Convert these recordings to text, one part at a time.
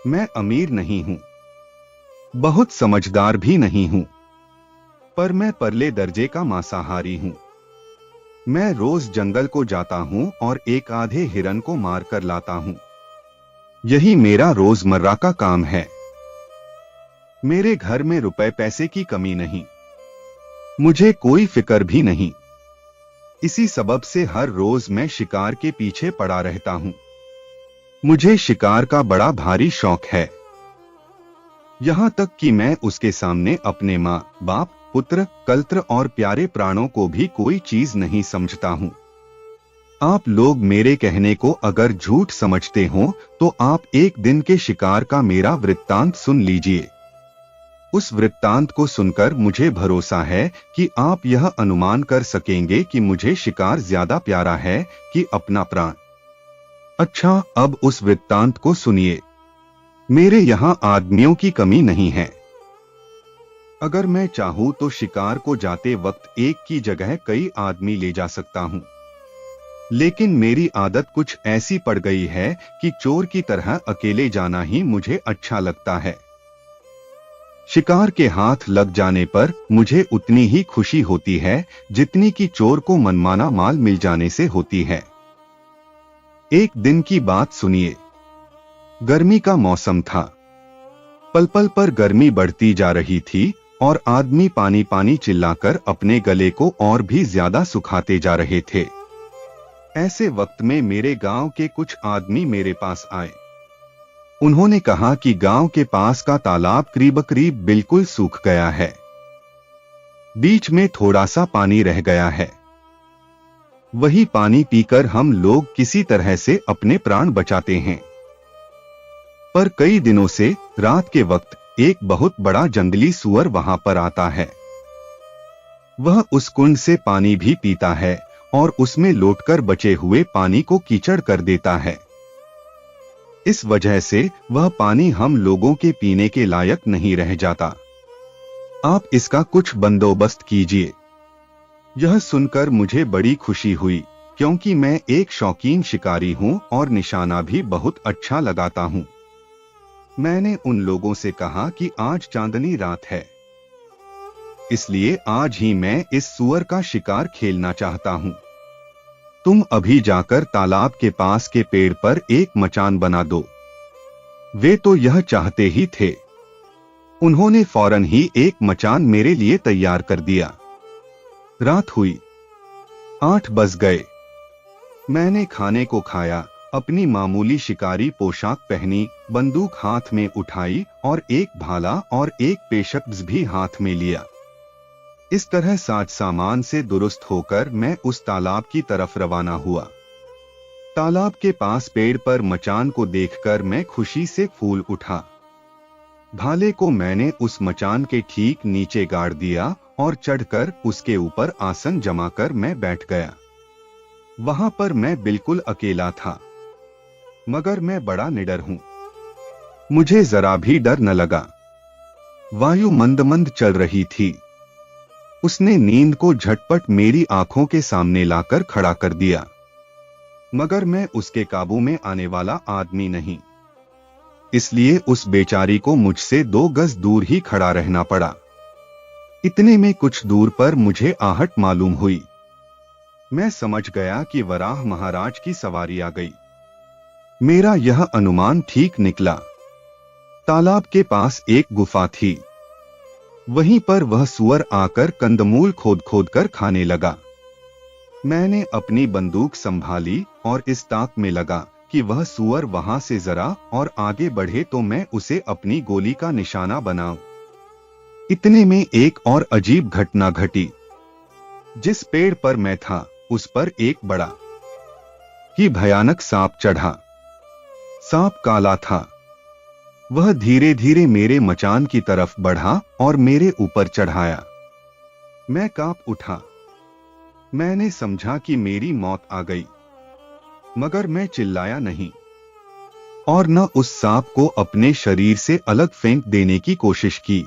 मैं अमीर नहीं हूं, बहुत समझदार भी नहीं हूं, पर मैं परले दर्जे का मांसाहारी हूं। मैं रोज जंगल को जाता हूं और एक आधे हिरन को मार कर लाता हूं। यही मेरा रोजमर्रा का काम है। मेरे घर में रुपए पैसे की कमी नहीं, मुझे कोई फिक्र भी नहीं। इसी सबब से हर रोज मैं शिकार के पीछे पड़ा रहता हूं। मुझे शिकार का बड़ा भारी शौक है, यहां तक कि मैं उसके सामने अपने माँ बाप पुत्र कल्त्र और प्यारे प्राणों को भी कोई चीज नहीं समझता हूं। आप लोग मेरे कहने को अगर झूठ समझते हो तो आप एक दिन के शिकार का मेरा वृत्तांत सुन लीजिए। उस वृत्तांत को सुनकर मुझे भरोसा है कि आप यह अनुमान कर सकेंगे कि मुझे शिकार ज्यादा प्यारा है कि अपना प्राण। अच्छा, अब उस वृत्तांत को सुनिए। मेरे यहां आदमियों की कमी नहीं है। अगर मैं चाहूं तो शिकार को जाते वक्त एक की जगह कई आदमी ले जा सकता हूं, लेकिन मेरी आदत कुछ ऐसी पड़ गई है कि चोर की तरह अकेले जाना ही मुझे अच्छा लगता है। शिकार के हाथ लग जाने पर मुझे उतनी ही खुशी होती है जितनी कि चोर को मनमाना माल मिल जाने से होती है। एक दिन की बात सुनिए। गर्मी का मौसम था। पल पल पर गर्मी बढ़ती जा रही थी और आदमी पानी पानी चिल्लाकर अपने गले को और भी ज्यादा सुखाते जा रहे थे। ऐसे वक्त में मेरे गांव के कुछ आदमी मेरे पास आए। उन्होंने कहा कि गांव के पास का तालाब करीब करीब बिल्कुल सूख गया है, बीच में थोड़ा सा पानी रह गया है। वही पानी पीकर हम लोग किसी तरह से अपने प्राण बचाते हैं। पर कई दिनों से रात के वक्त एक बहुत बड़ा जंगली सूअर वहां पर आता है। वह उस कुंड से पानी भी पीता है और उसमें लौटकर बचे हुए पानी को कीचड़ कर देता है। इस वजह से वह पानी हम लोगों के पीने के लायक नहीं रह जाता। आप इसका कुछ बंदोबस्त कीजिए। यह सुनकर मुझे बड़ी खुशी हुई, क्योंकि मैं एक शौकीन शिकारी हूं और निशाना भी बहुत अच्छा लगाता हूं। मैंने उन लोगों से कहा कि आज चांदनी रात है, इसलिए आज ही मैं इस सूअर का शिकार खेलना चाहता हूं। तुम अभी जाकर तालाब के पास के पेड़ पर एक मचान बना दो। वे तो यह चाहते ही थे। उन्होंने फौरन ही एक मचान मेरे लिए तैयार कर दिया। रात हुई, 8 बज गए। मैंने खाने को खाया, अपनी मामूली शिकारी पोशाक पहनी, बंदूक हाथ में उठाई और एक भाला और एक पेशकश भी हाथ में लिया। इस तरह साज सामान से दुरुस्त होकर मैं उस तालाब की तरफ रवाना हुआ। तालाब के पास पेड़ पर मचान को देखकर मैं खुशी से फूल उठा। भाले को मैंने उस मचान के ठीक नीचे गाड़ दिया और चढ़कर उसके ऊपर आसन जमाकर मैं बैठ गया। वहां पर मैं बिल्कुल अकेला था, मगर मैं बड़ा निडर हूं। मुझे जरा भी डर न लगा। वायु मंद मंद चल रही थी। उसने नींद को झटपट मेरी आंखों के सामने लाकर खड़ा कर दिया, मगर मैं उसके काबू में आने वाला आदमी नहीं, इसलिए उस बेचारी को मुझसे 2 गज दूर ही खड़ा रहना पड़ा। इतने में कुछ दूर पर मुझे आहट मालूम हुई। मैं समझ गया कि वराह महाराज की सवारी आ गई। मेरा यह अनुमान ठीक निकला। तालाब के पास एक गुफा थी। वहीं पर वह सूअर आकर कंदमूल खोद खोद कर खाने लगा। मैंने अपनी बंदूक संभाली और इस ताक में लगा कि वह सूअर वहां से जरा और आगे बढ़े तो मैं उसे अपनी गोली का निशाना बनाऊं। इतने में एक और अजीब घटना घटी। जिस पेड़ पर मैं था उस पर एक बड़ा ही भयानक सांप चढ़ा। सांप काला था। वह धीरे धीरे मेरे मचान की तरफ बढ़ा और मेरे ऊपर चढ़ाया। मैं कांप उठा। मैंने समझा कि मेरी मौत आ गई, मगर मैं चिल्लाया नहीं और न उस सांप को अपने शरीर से अलग फेंक देने की कोशिश की।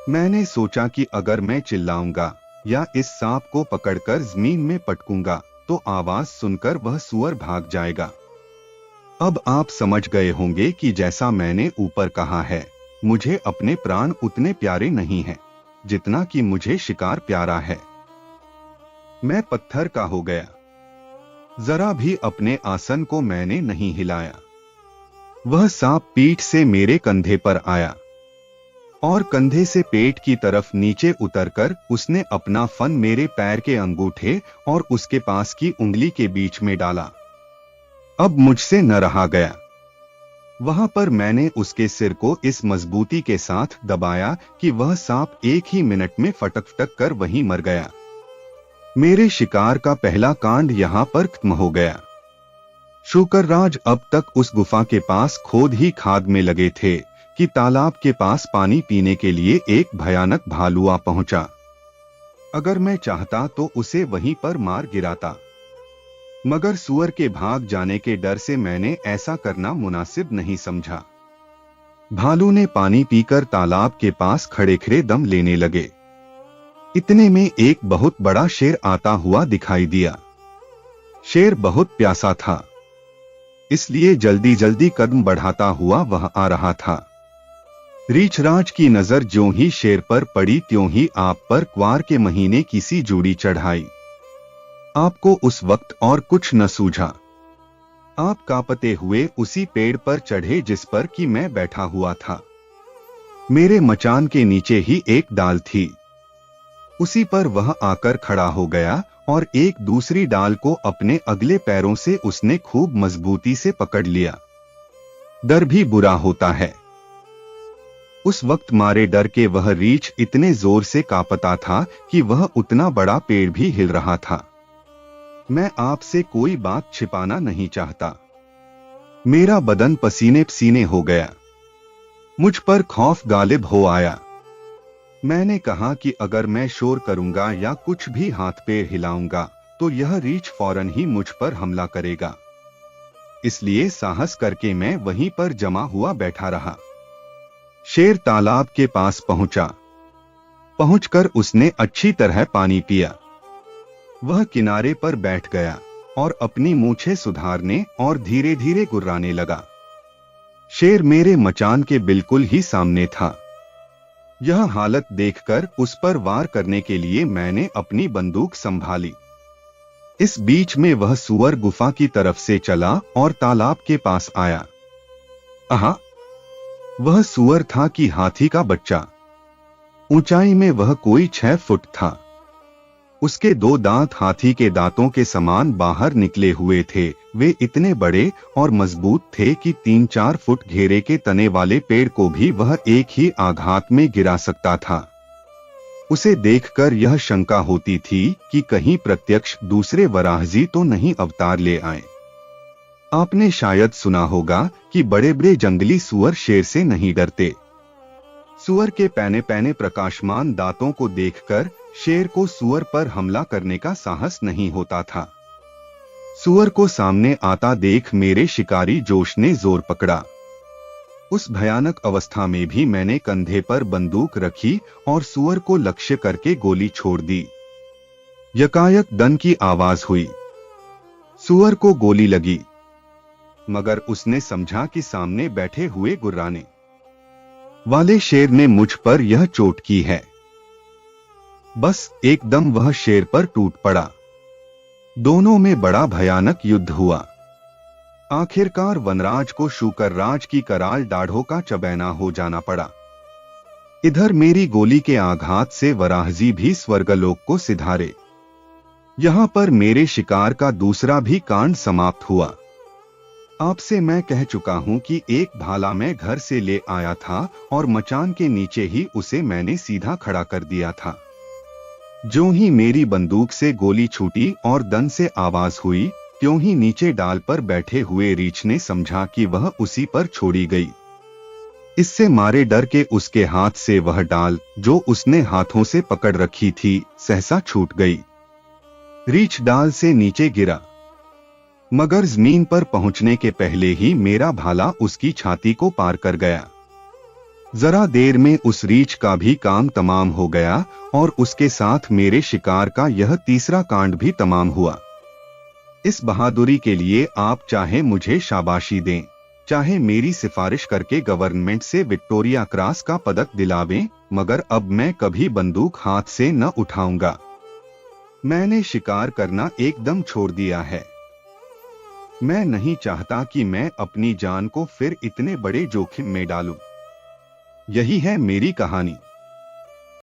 मैंने सोचा कि अगर मैं चिल्लाऊंगा या इस सांप को पकड़कर जमीन में पटकूंगा तो आवाज सुनकर वह सूअर भाग जाएगा। अब आप समझ गए होंगे कि जैसा मैंने ऊपर कहा है, मुझे अपने प्राण उतने प्यारे नहीं हैं जितना कि मुझे शिकार प्यारा है। मैं पत्थर का हो गया। जरा भी अपने आसन को मैंने नहीं हिलाया। वह सांप पीठ से मेरे कंधे पर आया और कंधे से पेट की तरफ नीचे उतरकर उसने अपना फन मेरे पैर के अंगूठे और उसके पास की उंगली के बीच में डाला। अब मुझसे न रहा गया। वहां पर मैंने उसके सिर को इस मजबूती के साथ दबाया कि वह सांप एक ही मिनट में फटक फटक कर वहीं मर गया। मेरे शिकार का पहला कांड यहां पर खत्म हो गया। शुकरराज अब तक उस गुफा के पास खोद ही खाद में लगे थे कि तालाब के पास पानी पीने के लिए एक भयानक भालू आ पहुंचा। अगर मैं चाहता तो उसे वहीं पर मार गिराता, मगर सुअर के भाग जाने के डर से मैंने ऐसा करना मुनासिब नहीं समझा। भालू ने पानी पीकर तालाब के पास खड़े खड़े दम लेने लगे। इतने में एक बहुत बड़ा शेर आता हुआ दिखाई दिया। शेर बहुत प्यासा था, इसलिए जल्दी जल्दी कदम बढ़ाता हुआ वह आ रहा था। रीछराज की नजर ज्यों ही शेर पर पड़ी त्यों ही आप पर क्वार के महीने की सी जूड़ी चढ़ाई। आपको उस वक्त और कुछ न सूझा। आप कांपते हुए उसी पेड़ पर चढ़े जिस पर कि मैं बैठा हुआ था। मेरे मचान के नीचे ही एक डाल थी, उसी पर वह आकर खड़ा हो गया और एक दूसरी डाल को अपने अगले पैरों से उसने खूब मजबूती से पकड़ लिया। डर भी बुरा होता है। उस वक्त मारे डर के वह रीछ इतने जोर से कांपता था कि वह उतना बड़ा पेड़ भी हिल रहा था। मैं आपसे कोई बात छिपाना नहीं चाहता। मेरा बदन पसीने पसीने हो गया। मुझ पर खौफ गालिब हो आया। मैंने कहा कि अगर मैं शोर करूंगा या कुछ भी हाथ पैर हिलाऊंगा तो यह रीछ फौरन ही मुझ पर हमला करेगा। इसलिए साहस करके मैं वहीं पर जमा हुआ बैठा रहा। शेर तालाब के पास पहुंचा। पहुंचकर उसने अच्छी तरह पानी पिया। वह किनारे पर बैठ गया और अपनी मूछें सुधारने और धीरे धीरे गुर्राने लगा। शेर मेरे मचान के बिल्कुल ही सामने था। यह हालत देखकर उस पर वार करने के लिए मैंने अपनी बंदूक संभाली। इस बीच में वह सुअर गुफा की तरफ से चला और तालाब के पास आया। आहा! वह सुअर था कि हाथी का बच्चा। ऊंचाई में वह कोई 6 फुट था। उसके 2 दांत हाथी के दांतों के समान बाहर निकले हुए थे। वे इतने बड़े और मजबूत थे कि 3-4 फुट घेरे के तने वाले पेड़ को भी वह एक ही आघात में गिरा सकता था। उसे देखकर यह शंका होती थी कि कहीं प्रत्यक्ष दूसरे वराहजी तो नहीं अवतार ले आए। आपने शायद सुना होगा कि बड़े बड़े जंगली सुअर शेर से नहीं डरते। सुअर के पैने पैने प्रकाशमान दांतों को देखकर शेर को सुअर पर हमला करने का साहस नहीं होता था। सुअर को सामने आता देख मेरे शिकारी जोश ने जोर पकड़ा। उस भयानक अवस्था में भी मैंने कंधे पर बंदूक रखी और सुअर को लक्ष्य करके गोली छोड़ दी। यकायक दन की आवाज हुई। सुअर को गोली लगी, मगर उसने समझा कि सामने बैठे हुए गुर्राने वाले शेर ने मुझ पर यह चोट की है। बस एकदम वह शेर पर टूट पड़ा। दोनों में बड़ा भयानक युद्ध हुआ। आखिरकार वनराज को शुकरराज की कराल दाढ़ों का चबैना हो जाना पड़ा। इधर मेरी गोली के आघात से वराहजी भी स्वर्गलोक को सिधारे। यहां पर मेरे शिकार का दूसरा भी कांड समाप्त हुआ। आपसे मैं कह चुका हूं कि एक भाला मैं घर से ले आया था और मचान के नीचे ही उसे मैंने सीधा खड़ा कर दिया था। ज्यों ही मेरी बंदूक से गोली छूटी और दन से आवाज हुई, त्यों ही नीचे डाल पर बैठे हुए रीछ ने समझा कि वह उसी पर छोड़ी गई। इससे मारे डर के उसके हाथ से वह डाल जो उसने हाथों से पकड़ रखी थी सहसा छूट गई। रीछ डाल से नीचे गिरा, मगर जमीन पर पहुंचने के पहले ही मेरा भाला उसकी छाती को पार कर गया। जरा देर में उस रीछ का भी काम तमाम हो गया और उसके साथ मेरे शिकार का यह तीसरा कांड भी तमाम हुआ। इस बहादुरी के लिए आप चाहे मुझे शाबाशी दें, चाहे मेरी सिफारिश करके गवर्नमेंट से विक्टोरिया क्रॉस का पदक दिलावें, मगर अब मैं कभी बंदूक हाथ से न उठाऊंगा। मैंने शिकार करना एकदम छोड़ दिया है। मैं नहीं चाहता कि मैं अपनी जान को फिर इतने बड़े जोखिम में डालूं। यही है मेरी कहानी।